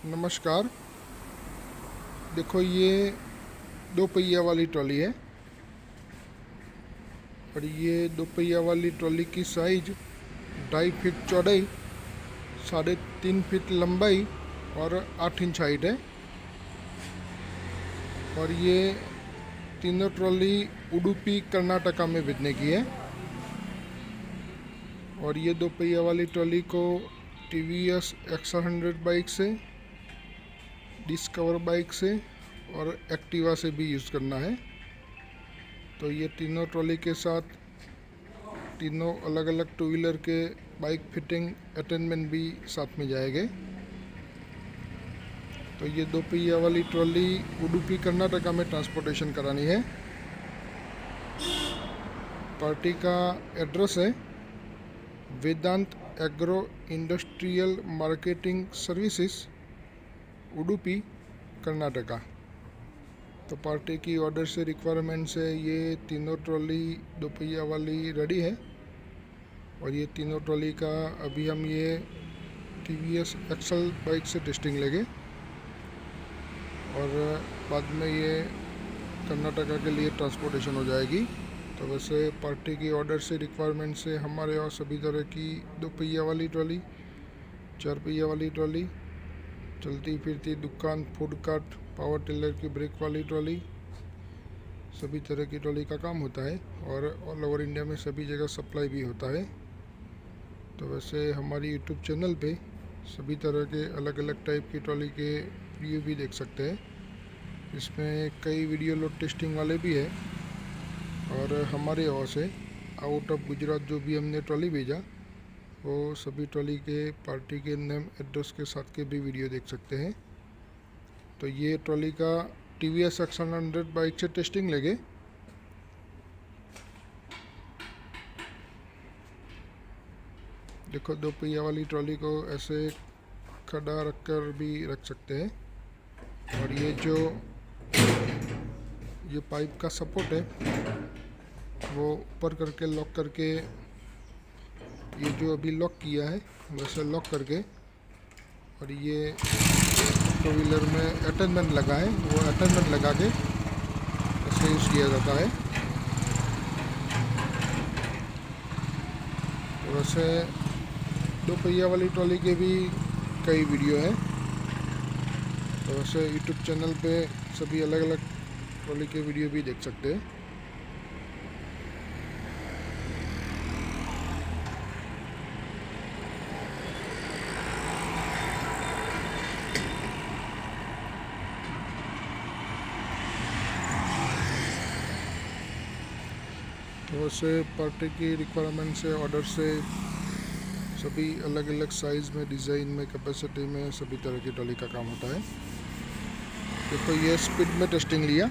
नमस्कार। देखो ये 2 पहिया वाली ट्रॉली है और ये 2 पहिया वाली ट्रॉली की साइज 2.5 फीट चौड़ाई, 3.5 फीट लंबाई और 8 इंच हाइट है। और ये तीनों ट्रॉली उडुपी कर्नाटका में बिकने की है। और ये 2 पहिया वाली ट्रॉली को TVS XR100 बाइक से, डिस्कवर बाइक से और एक्टिवा से भी यूज़ करना है। तो ये तीनों ट्रॉली के साथ तीनों अलग अलग 2 व्हीलर के बाइक फिटिंग अटेंडमेंट भी साथ में जाएंगे। तो ये 2 पहिया वाली ट्रॉली उडुपी कर्नाटका में ट्रांसपोर्टेशन करानी है। पार्टी का एड्रेस है Vedant agro industrial marketing services, Udupi Karnataka. तो पार्टी की ऑर्डर से रिक्वायरमेंट से ये तीनों ट्रॉली 2 पहिया वाली रेडी है। और ये तीनों ट्रॉली का अभी हम ये TVS एक्सल बाइक से टेस्टिंग लेंगे और बाद में ये कर्नाटका के लिए ट्रांसपोर्टेशन हो जाएगी। तो वैसे पार्टी की ऑर्डर से रिक्वायरमेंट से हमारे यहाँ सभी तरह की 2 पहिया वाली ट्रॉली, 4 पहिया वाली ट्रॉली, चलती फिरती दुकान, फूड कार्ट, पावर टिलर की ब्रेक वाली ट्रॉली, सभी तरह की ट्रॉली का काम होता है और ऑल ओवर इंडिया में सभी जगह सप्लाई भी होता है। तो वैसे हमारी यूट्यूब चैनल पे सभी तरह के अलग अलग टाइप की ट्रॉली के वीडियो भी देख सकते हैं। इसमें कई वीडियो लोड टेस्टिंग वाले भी है और हमारे यहाँ से आउट ऑफ गुजरात जो भी हमने ट्रॉली भेजा वो सभी ट्रॉली के पार्टी के नेम एड्रेस के साथ के भी वीडियो देख सकते हैं। तो ये ट्रॉली का TVS XR100 बाइक से टेस्टिंग लेंगे। देखो 2 पहिया वाली ट्रॉली को ऐसे खड़ा रखकर भी रख सकते हैं। और ये पाइप का सपोर्ट है वो ऊपर करके लॉक करके, ये जो अभी लॉक किया है वैसे लॉक करके, और ये 2 व्हीलर में अटैचमेंट लगा है वो अटैचमेंट लगा के ऐसे यूज़ किया जाता है। तो वैसे 2 पहिया वाली ट्रॉली के भी कई वीडियो हैं। तो वैसे यूट्यूब चैनल पे सभी अलग अलग ट्रॉली के वीडियो भी देख सकते हैं। तो वैसे पार्टी की रिक्वायरमेंट से, ऑर्डर से सभी अलग अलग साइज़ में, डिज़ाइन में, कैपेसिटी में सभी तरह की ट्रॉली का काम होता है। देखो ये स्पीड में टेस्टिंग लिया।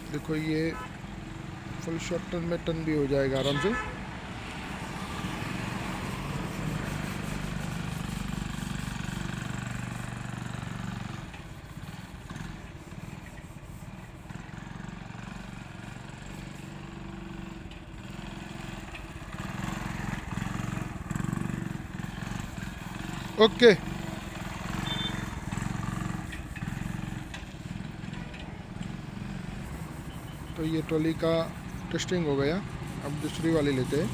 देखो ये फुल शॉर्ट टर्न में टर्न भी हो जाएगा आराम से। ओके। तो ये ट्रॉली का टेस्टिंग हो गया। अब दूसरी वाली लेते हैं।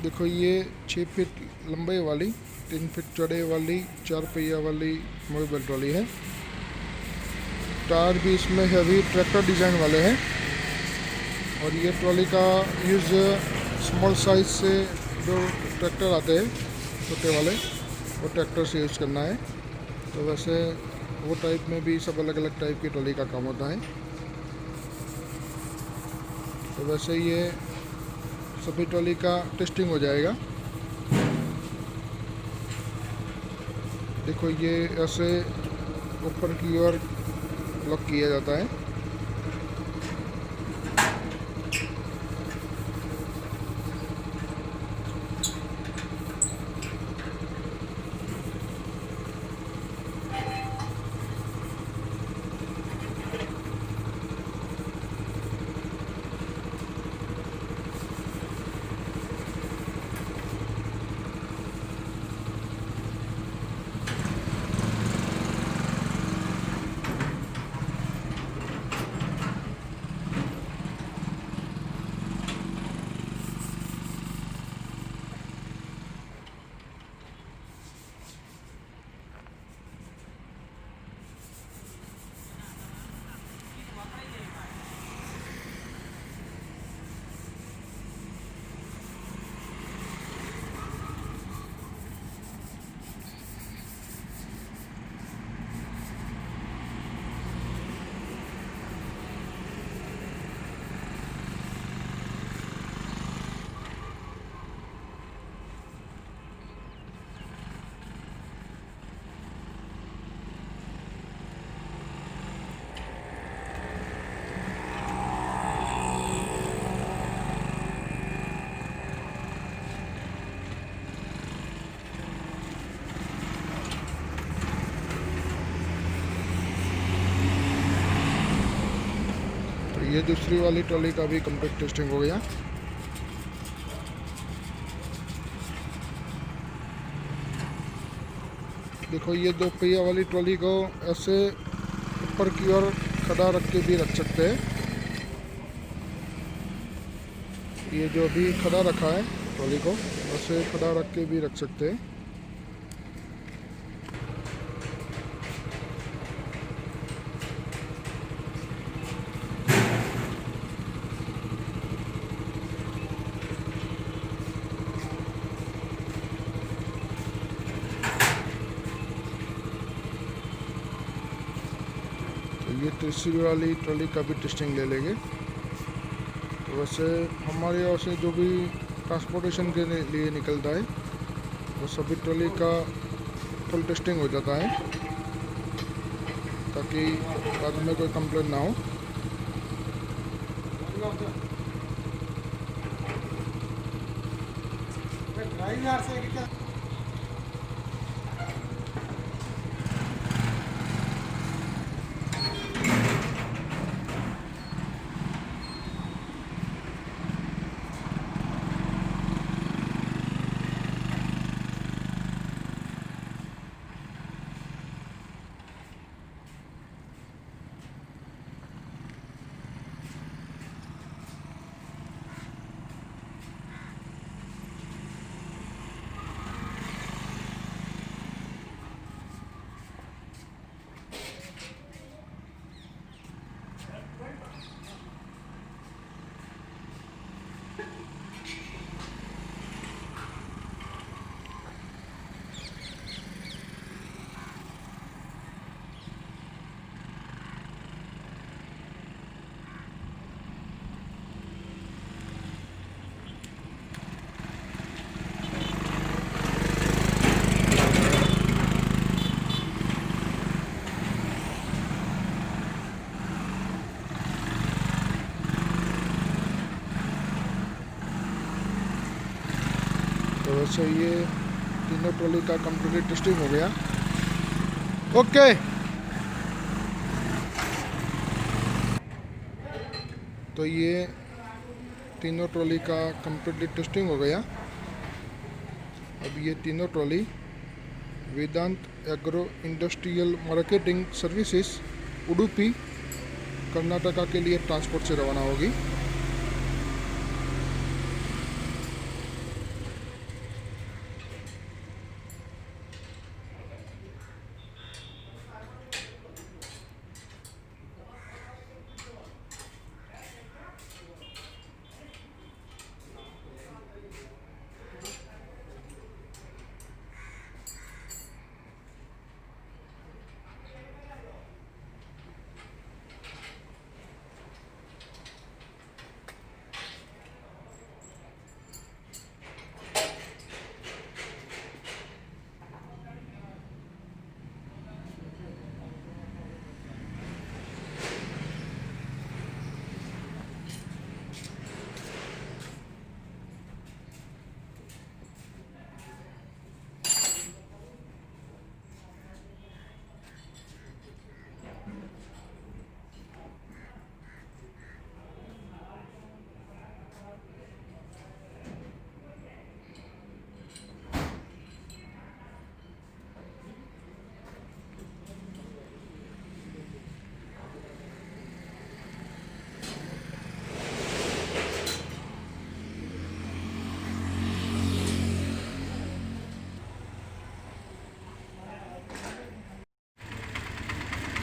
देखो ये 6 फीट लंबाई वाली, 3 फीट चौड़ाई वाली 4 पहिया वाली मूवेबल ट्रॉली है। टायर भी इसमें हैवी ट्रैक्टर डिज़ाइन वाले हैं। और ये ट्रॉली का यूज़ स्मॉल साइज से जो ट्रैक्टर आते हैं छोटे वाले, वो ट्रैक्टर से यूज़ करना है। तो वैसे वो टाइप में भी सब अलग अलग टाइप की ट्रॉली का काम होता है। तो वैसे ये सभी ट्रॉली का टेस्टिंग हो जाएगा। देखो ये ऐसे ऊपर की ओर लॉक किया जाता है। ये दूसरी वाली ट्रॉली का भी कंप्लीट टेस्टिंग हो गया। देखो ये 2 पहिया वाली ट्रॉली को ऐसे ऊपर की ओर खड़ा रख के भी रख सकते हैं। ये जो भी खड़ा रखा है ट्रॉली को ऐसे खड़ा रख के भी रख सकते हैं। ये तीसरी वाली ट्रॉली का भी टेस्टिंग ले लेंगे। तो वैसे हमारे यहाँ से जो भी ट्रांसपोर्टेशन के लिए निकलता है वो सभी ट्रॉली का फुल टेस्टिंग हो जाता है, ताकि बाद में कोई कंप्लेंट ना हो। तो वैसे ये तीनों ट्रॉली का कंप्लीट टेस्टिंग हो गया। ओके, तो ये तीनों ट्रॉली का कंप्लीट टेस्टिंग हो गया। अब ये तीनों trolley Vedant agro industrial marketing services Udupi Karnataka के लिए ट्रांसपोर्ट से रवाना होगी।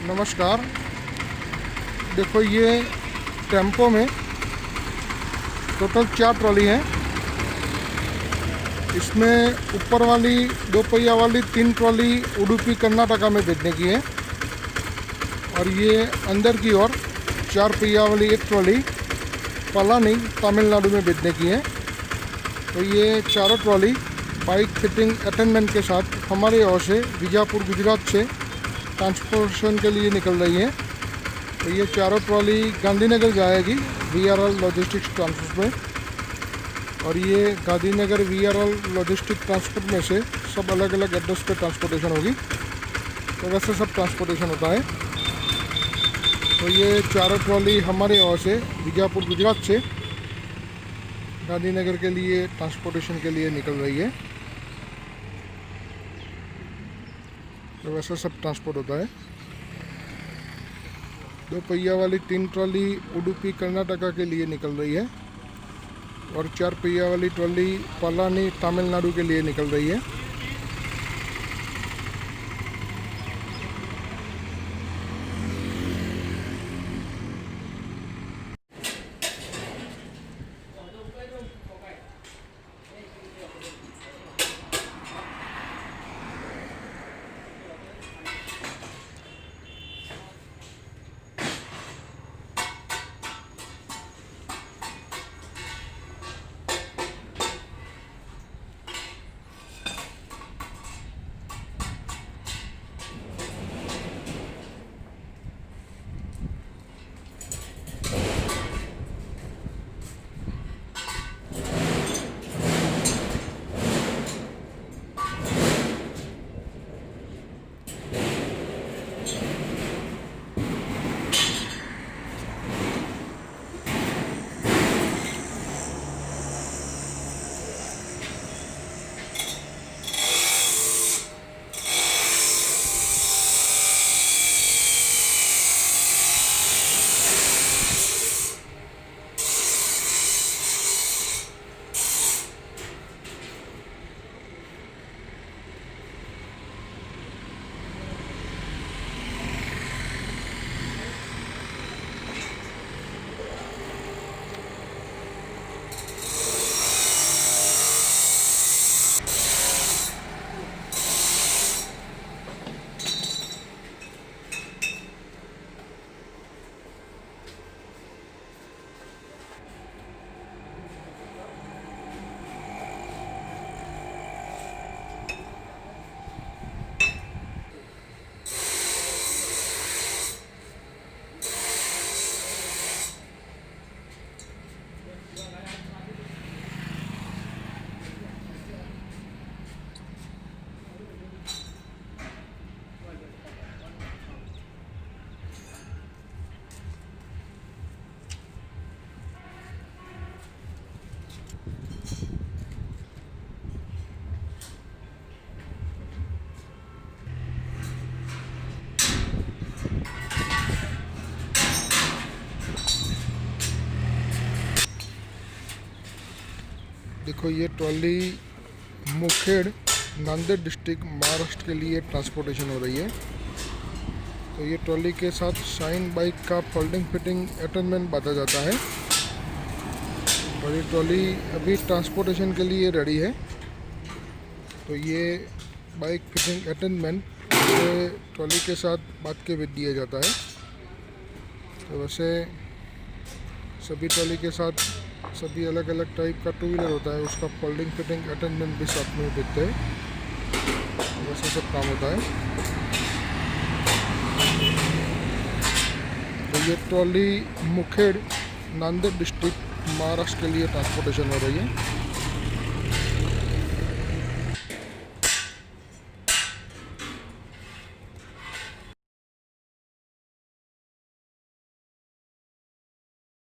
नमस्कार। देखो ये टेम्पो में टोटल 4 ट्रॉली हैं। इसमें ऊपर वाली 2 पहिया वाली 3 ट्रॉली उडुपी कर्नाटका में भेजने की है और ये अंदर की ओर 4 पहिया वाली 1 ट्रॉली पलानी तमिलनाडु में भेजने की है। तो ये चारों ट्रॉली बाइक फिटिंग अटेंडमेंट के साथ हमारे ओर से बीजापुर गुजरात से ट्रांसपोर्टेशन के लिए निकल रही है। तो ये चारों ट्रॉली गांधीनगर जाएगी VRL लॉजिस्टिक्स ट्रांसपोर्ट में और ये गांधीनगर VRL लॉजिस्टिक ट्रांसपोर्ट में से सब अलग अलग एड्रेस पे ट्रांसपोर्टेशन होगी। तो वैसे सब ट्रांसपोर्टेशन होता है। तो ये चारों ट्रॉली हमारे ओर से बीजापुर गुजरात से गांधीनगर के लिए ट्रांसपोर्टेशन के लिए निकल रही है। तो वैसा सब ट्रांसपोर्ट होता है। 2 पहिया वाली 3 ट्रॉली उडुपी कर्नाटका के लिए निकल रही है और 4 पहिया वाली ट्रॉली पलानी तमिलनाडु के लिए निकल रही है। देखो ये ट्रॉली मुखेड़ नांदेड़ डिस्ट्रिक्ट महाराष्ट्र के लिए ट्रांसपोर्टेशन हो रही है। तो ये ट्रॉली के साथ शाइन बाइक का फोल्डिंग फिटिंग अटेंडमेंट बांधा जाता है और ये ट्रॉली अभी ट्रांसपोर्टेशन के लिए रेडी है। तो ये बाइक फिटिंग अटेंडमेंट ट्रॉली के साथ बांध के भेज दिया जाता है। तो वैसे सभी ट्रॉली के साथ सभी अलग अलग टाइप का 2 व्हीलर होता है, उसका फोल्डिंग फिटिंग अटेंडमेंट भी साथ में देते हैं। वैसे सब काम होता है। तो ये ट्रॉली मुखेड़ नांदेड़ डिस्ट्रिक्ट महाराष्ट्र के लिए ट्रांसपोर्टेशन हो रही है।